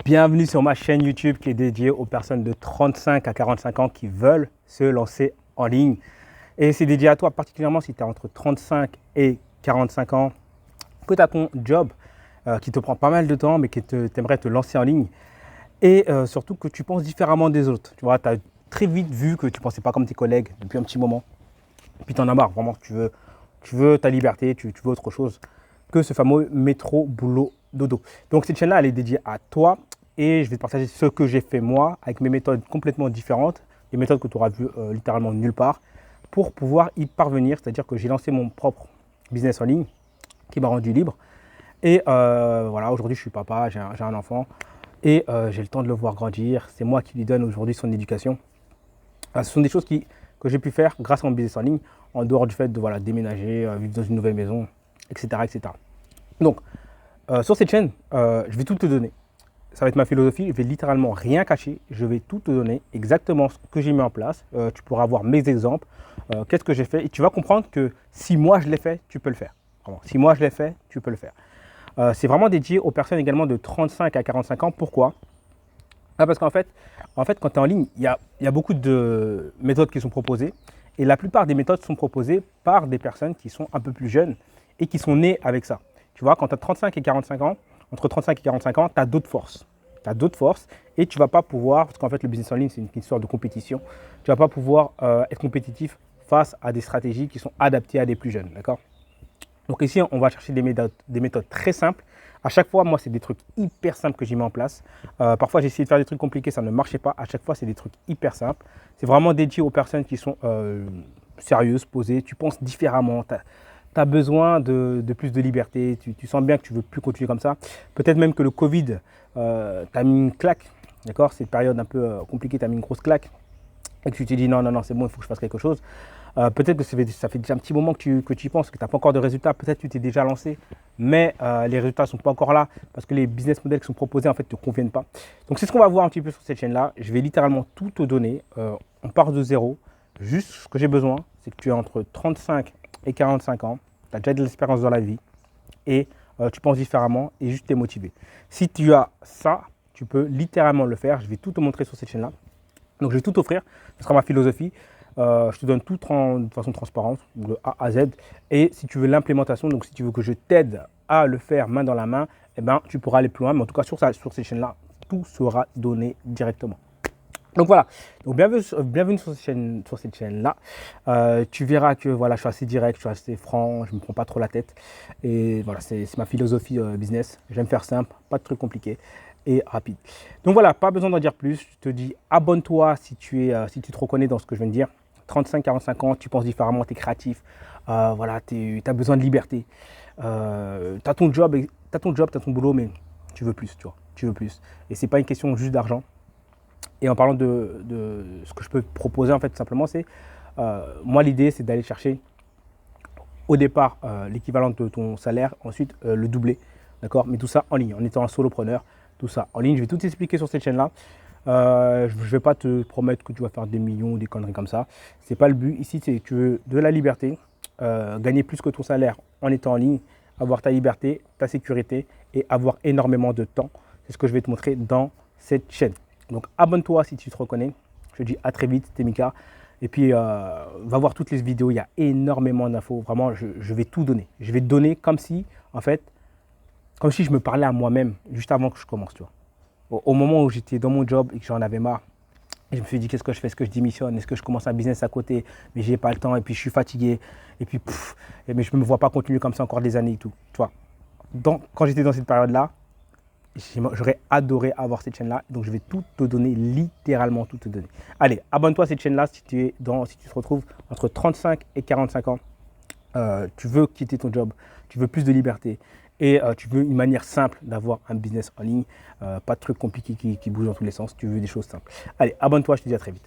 Bienvenue sur ma chaîne YouTube qui est dédiée aux personnes de 35 à 45 ans qui veulent se lancer en ligne. Et c'est dédié à toi particulièrement si tu as entre 35 et 45 ans, que tu as ton job qui te prend pas mal de temps mais que tu aimerais te lancer en ligne. Et surtout que tu penses différemment des autres. Tu vois, tu as très vite vu que tu ne pensais pas comme tes collègues depuis un petit moment. Puis tu en as marre, vraiment, tu veux ta liberté, tu veux autre chose que ce fameux métro, boulot, dodo. Donc cette chaîne-là, elle est dédiée à toi et je vais te partager ce que j'ai fait moi avec mes méthodes complètement différentes, des méthodes que tu auras vues littéralement nulle part pour pouvoir y parvenir. C'est-à-dire que j'ai lancé mon propre business en ligne qui m'a rendu libre. Et voilà, aujourd'hui, je suis papa, j'ai un enfant et j'ai le temps de le voir grandir. C'est moi qui lui donne aujourd'hui son éducation. Ce sont des choses que j'ai pu faire grâce à mon business en ligne, en dehors du fait de déménager, vivre dans une nouvelle maison, etc. etc. Donc, sur cette chaîne, je vais tout te donner. Ça va être ma philosophie, je vais littéralement rien cacher, je vais tout te donner, exactement ce que j'ai mis en place. Tu pourras voir mes exemples, qu'est-ce que j'ai fait, et tu vas comprendre que si moi je l'ai fait, tu peux le faire. Vraiment. Si moi je l'ai fait, tu peux le faire. C'est vraiment dédié aux personnes également de 35 à 45 ans. Pourquoi? Parce qu'en fait, quand tu es en ligne, il y a beaucoup de méthodes qui sont proposées, et la plupart des méthodes sont proposées par des personnes qui sont un peu plus jeunes et qui sont nées avec ça. Tu vois, quand tu as 35 et 45 ans, entre 35 et 45 ans, tu as d'autres forces. Tu as d'autres forces et tu ne vas pas pouvoir, parce qu'en fait, le business en ligne, c'est une histoire de compétition, tu ne vas pas pouvoir être compétitif face à des stratégies qui sont adaptées à des plus jeunes. D'accord? Donc ici, on va chercher des méthodes très simples. À chaque fois, moi, c'est des trucs hyper simples que j'ai mis en place. Parfois, j'ai essayé de faire des trucs compliqués, ça ne marchait pas. À chaque fois, c'est des trucs hyper simples. C'est vraiment dédié aux personnes qui sont sérieuses, posées. Tu penses différemment. Tu as besoin de plus de liberté, tu sens bien que tu ne veux plus continuer comme ça. Peut-être même que le Covid t'a mis une claque, d'accord? Cette période un peu compliquée t'a mis une grosse claque et que tu t'es dit non, c'est bon, il faut que je fasse quelque chose. Peut-être que ça fait déjà un petit moment que tu y penses, que tu n'as pas encore de résultats. Peut-être que tu t'es déjà lancé, mais les résultats ne sont pas encore là parce que les business models qui sont proposés en fait ne te conviennent pas. Donc c'est ce qu'on va voir un petit peu sur cette chaîne-là. Je vais littéralement tout te donner. On part de zéro. Juste ce que j'ai besoin, c'est que tu es entre 35 et 45 ans. Tu as déjà de l'expérience dans la vie et tu penses différemment et juste tu es motivé. Si tu as ça, tu peux littéralement le faire. Je vais tout te montrer sur cette chaîne-là. Donc, je vais tout t'offrir. Ce sera ma philosophie. Je te donne tout de façon transparente, de A à Z. Et si tu veux l'implémentation, donc si tu veux que je t'aide à le faire main dans la main, eh ben, tu pourras aller plus loin. Mais en tout cas, sur cette chaîne-là, tout sera donné directement. Donc voilà, donc bienvenue sur cette chaîne-là. Tu verras que voilà, je suis assez direct, je suis assez franc, je ne me prends pas trop la tête. Et voilà, c'est ma philosophie business. J'aime faire simple, pas de trucs compliqués et rapide. Donc voilà, pas besoin d'en dire plus. Je te dis abonne-toi si tu te reconnais dans ce que je viens de dire. 35-45 ans, tu penses différemment, tu es créatif. Voilà, tu as besoin de liberté. Tu as ton job, tu as ton boulot, mais tu veux plus, tu vois. Tu veux plus. Et ce n'est pas une question juste d'argent. Et en parlant de ce que je peux te proposer, en fait, tout simplement, c'est moi, l'idée, c'est d'aller chercher au départ l'équivalent de ton salaire, ensuite le doubler, d'accord? Mais tout ça en ligne, en étant un solopreneur, tout ça en ligne. Je vais tout expliquer sur cette chaîne-là. Je ne vais pas te promettre que tu vas faire des millions ou des conneries comme ça. Ce n'est pas le but. Ici, c'est que tu veux de la liberté, gagner plus que ton salaire en étant en ligne, avoir ta liberté, ta sécurité et avoir énormément de temps. C'est ce que je vais te montrer dans cette chaîne. Donc abonne-toi si tu te reconnais. Je te dis à très vite, c'était Mika. Et puis va voir toutes les vidéos, il y a énormément d'infos. Vraiment, je vais tout donner. Je vais te donner comme si je me parlais à moi-même juste avant que je commence. Tu vois. Au moment où j'étais dans mon job et que j'en avais marre, je me suis dit qu'est-ce que je fais? Est-ce que je démissionne? Est-ce que je commence un business à côté? Mais j'ai pas le temps et puis je suis fatigué. Et puis mais je ne me vois pas continuer comme ça encore des années et tout. Tu vois. Donc quand j'étais dans cette période-là, j'aurais adoré avoir cette chaîne-là. Donc, je vais tout te donner, littéralement tout te donner. Allez, abonne-toi à cette chaîne-là si tu te retrouves entre 35 et 45 ans. Tu veux quitter ton job, tu veux plus de liberté et tu veux une manière simple d'avoir un business en ligne. Pas de trucs compliqués qui bougent dans tous les sens. Tu veux des choses simples. Allez, abonne-toi, je te dis à très vite.